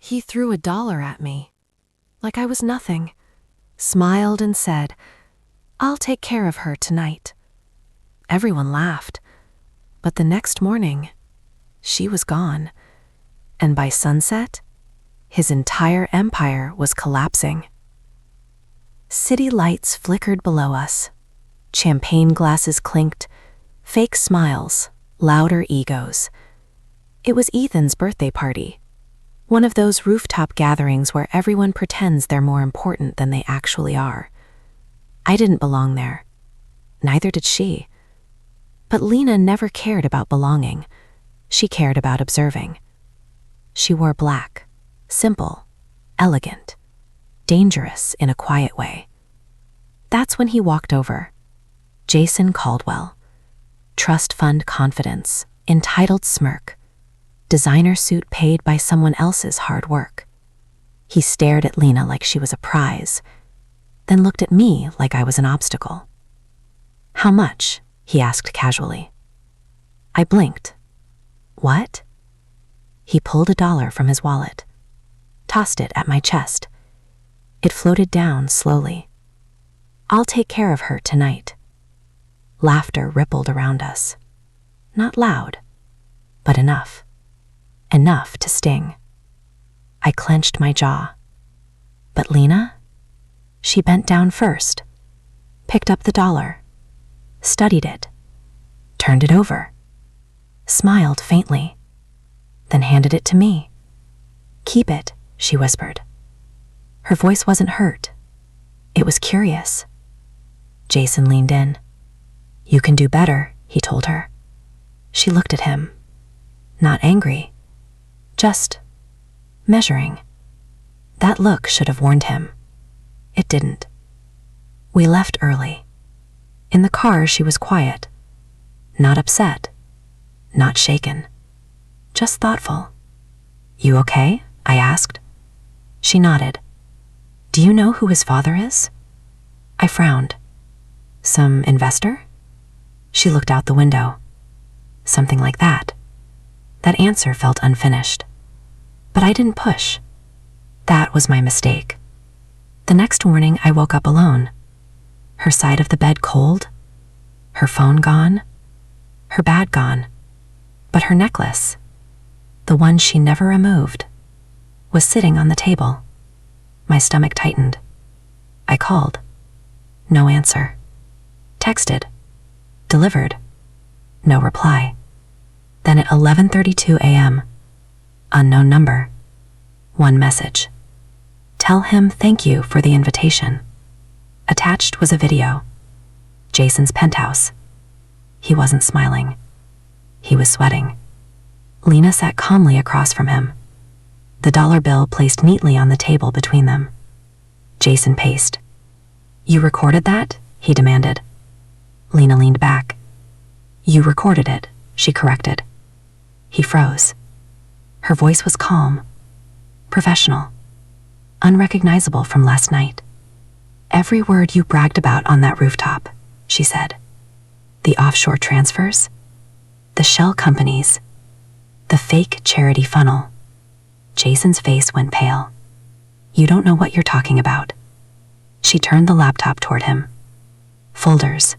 He threw $1 at me, like I was nothing, smiled and said, "I'll take care of her tonight." Everyone laughed, but the next morning, she was gone, and by sunset, his entire empire was collapsing. City lights flickered below us. Champagne glasses clinked, fake smiles, louder egos. It was Ethan's birthday party, one of those rooftop gatherings where everyone pretends they're more important than they actually are. I didn't belong there. Neither did she. But Lena never cared about belonging. She cared about observing. She wore black, simple, elegant, dangerous in a quiet way. That's when he walked over. Jason Caldwell. Trust fund confidence, entitled smirk, designer suit paid by someone else's hard work. He stared at Lena like she was a prize, then looked at me like I was an obstacle. "How much?" he asked casually. I blinked. "What?" He pulled $1 from his wallet, tossed it at my chest. It floated down slowly. "I'll take care of her tonight." Laughter rippled around us. Not loud, but enough. Enough to sting. I clenched my jaw. But Lena? She bent down first, picked up the $1, studied it, turned it over, smiled faintly, then handed it to me. "Keep it," she whispered. Her voice wasn't hurt. It was curious. Jason leaned in. "You can do better," he told her. She looked at him. Not angry. Just measuring. That look should have warned him. It didn't. We left early. In the car, she was quiet. Not upset. Not shaken. Just thoughtful. "You okay?" I asked. She nodded. "Do you know who his father is?" I frowned. "Some investor?" She looked out the window. "Something like that." That answer felt unfinished. But I didn't push. That was my mistake. The next morning, I woke up alone. Her side of the bed cold, her phone gone, her bag gone. But her necklace, the one she never removed, was sitting on the table. My stomach tightened. I called. No answer. Texted. Delivered. No reply. Then at 11:32 a.m., unknown number. One message. "Tell him thank you for the invitation." Attached was a video. Jason's penthouse. He wasn't smiling. He was sweating. Lena sat calmly across from him, the $1 bill placed neatly on the table between them. Jason paced. "You recorded that?" he demanded. Lena leaned back. "You recorded it," she corrected. He froze. Her voice was calm, professional, unrecognizable from last night. "Every word you bragged about on that rooftop," she said. "The offshore transfers, the shell companies, the fake charity funnel." Jason's face went pale. "You don't know what you're talking about." She turned the laptop toward him. Folders.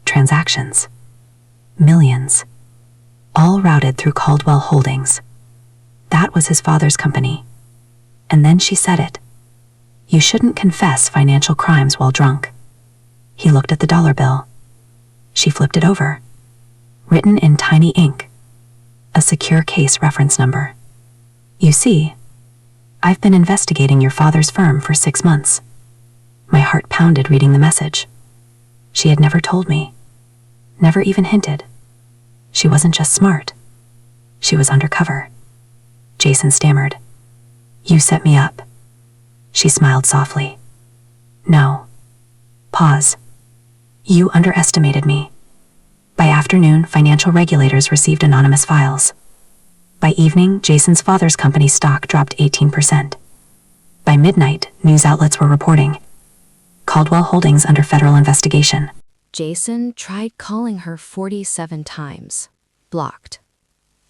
Transactions. Millions. All routed through Caldwell Holdings. That was his father's company. And then she said it. "You shouldn't confess financial crimes while drunk." He looked at the $1 bill. She flipped it over. Written in tiny ink. A secure case reference number. "You see, I've been investigating your father's firm for 6 months." My heart pounded reading the message. She had never told me. Never even hinted. She wasn't just smart. She was undercover. Jason stammered. "You set me up." She smiled softly. "No." Pause. "You underestimated me." By afternoon, financial regulators received anonymous files. By evening, Jason's father's company's stock dropped 18%. By midnight, news outlets were reporting Caldwell Holdings under federal investigation. Jason tried calling her 47 times. Blocked.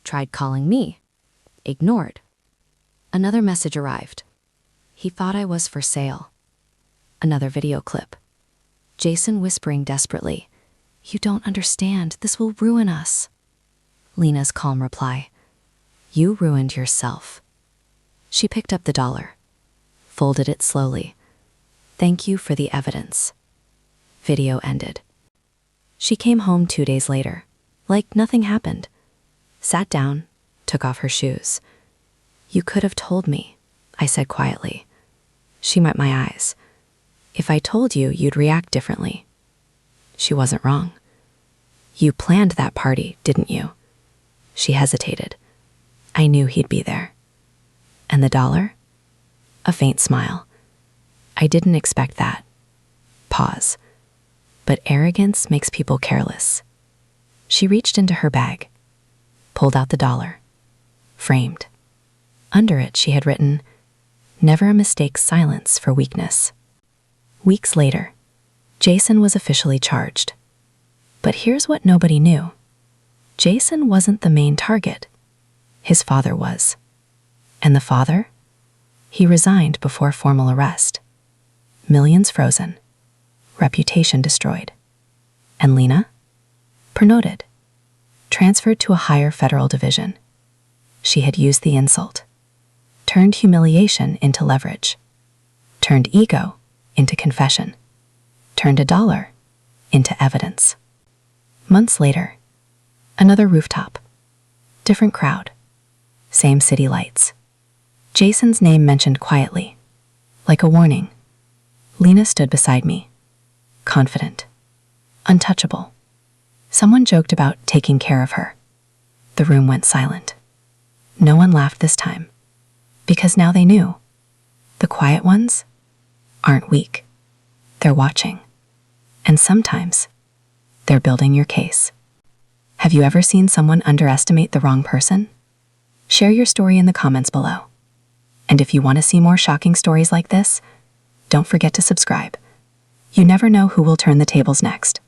Tried calling me. Ignored. Another message arrived. He thought I was for sale. Another video clip. Jason whispering desperately, "You don't understand. This will ruin us." Lena's calm reply, "You ruined yourself." She picked up the dollar, folded it slowly. "Thank you for the evidence." Video ended. She came home 2 days later, like nothing happened. Sat down, took off her shoes. "You could have told me," I said quietly. She met my eyes. "If I told you, you'd react differently." She wasn't wrong. "You planned that party, didn't you?" She hesitated. I knew he'd be there. "And the dollar?" A faint smile. "I didn't expect that." Pause. "But arrogance makes people careless." She reached into her bag, pulled out the dollar, framed. Under it, she had written, "Never mistake silence for weakness." Weeks later, Jason was officially charged. But here's what nobody knew. Jason wasn't the main target. His father was. And the father? He resigned before formal arrest. Millions frozen. Reputation destroyed. And Lena? Promoted. Transferred to a higher federal division. She had used the insult. Turned humiliation into leverage. Turned ego into confession. Turned a dollar into evidence. Months later, another rooftop. Different crowd. Same city lights. Jason's name mentioned quietly, like a warning. Lena stood beside me, confident, untouchable. Someone joked about taking care of her. The room went silent. No one laughed this time, because now they knew. The quiet ones aren't weak. They're watching. And sometimes, they're building your case. Have you ever seen someone underestimate the wrong person? Share your story in the comments below. And if you want to see more shocking stories like this, don't forget to subscribe. You never know who will turn the tables next.